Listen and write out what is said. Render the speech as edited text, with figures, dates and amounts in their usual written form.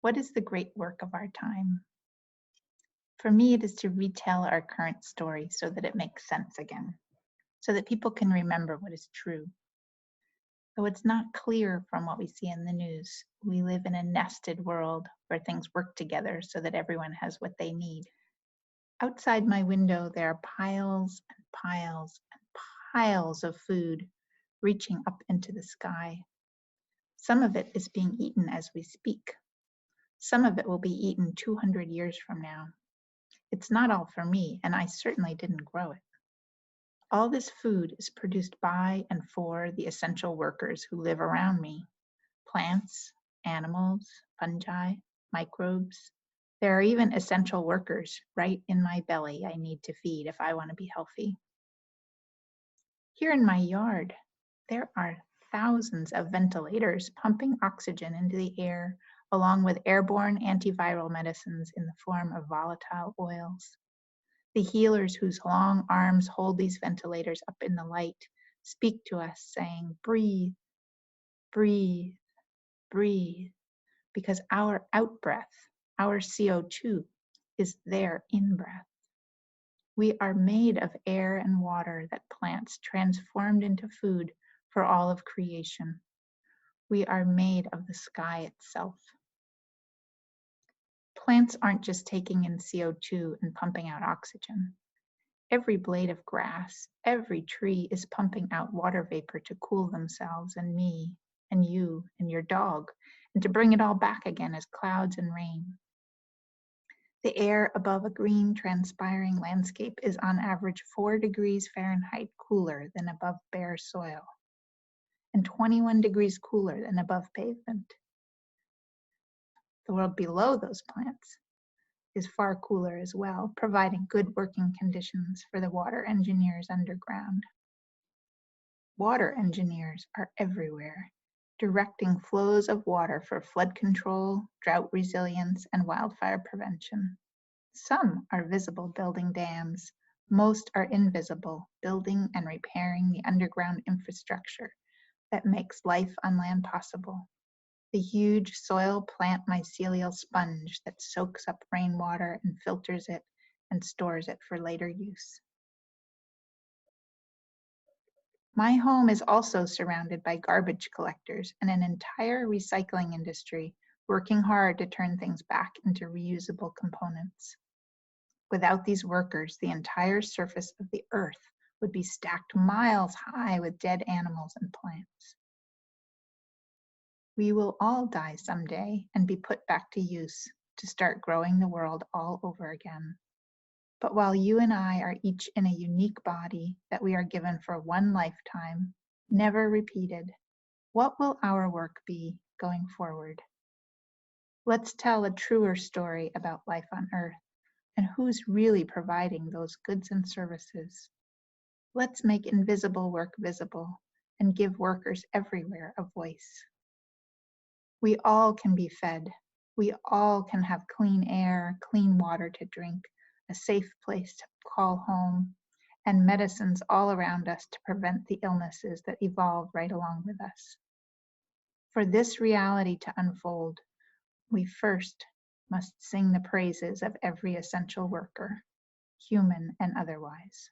What is the great work of our time? For me, it is to retell our current story so that it makes sense again, so that people can remember what is true. Though it's not clear from what we see in the news, we live in a nested world where things work together so that everyone has what they need. Outside my window, there are piles and piles and piles of food reaching up into the sky. Some of it is being eaten as we speak. Some of it will be eaten 200 years from now. It's not all for me, and I certainly didn't grow it. All this food is produced by and for the essential workers who live around me. Plants, animals, fungi, microbes. There are even essential workers right in my belly I need to feed if I want to be healthy. Here in my yard, there are thousands of ventilators pumping oxygen into the air, along with airborne antiviral medicines in the form of volatile oils. The healers whose long arms hold these ventilators up in the light speak to us saying, breathe, breathe, breathe, because our out-breath, our CO2, is their in-breath. We are made of air and water that plants transformed into food for all of creation. We are made of the sky itself. Plants aren't just taking in CO2 and pumping out oxygen. Every blade of grass, every tree is pumping out water vapor to cool themselves and me and you and your dog, and to bring it all back again as clouds and rain. The air above a green, transpiring landscape is on average 4 degrees Fahrenheit cooler than above bare soil, and 21 degrees cooler than above pavement. The world below those plants is far cooler as well, providing good working conditions for the water engineers underground. Water engineers are everywhere, directing flows of water for flood control, drought resilience, and wildfire prevention. Some are visible building dams. Most are invisible, building and repairing the underground infrastructure that makes life on land possible. The huge soil plant mycelial sponge that soaks up rainwater and filters it and stores it for later use. My home is also surrounded by garbage collectors and an entire recycling industry working hard to turn things back into reusable components. Without these workers, the entire surface of the earth would be stacked miles high with dead animals and plants. We will all die someday and be put back to use to start growing the world all over again. But while you and I are each in a unique body that we are given for one lifetime, never repeated, what will our work be going forward? Let's tell a truer story about life on Earth and who's really providing those goods and services. Let's make invisible work visible and give workers everywhere a voice. We all can be fed. We all can have clean air, clean water to drink, a safe place to call home, and medicines all around us to prevent the illnesses that evolve right along with us. For this reality to unfold, we first must sing the praises of every essential worker, human and otherwise.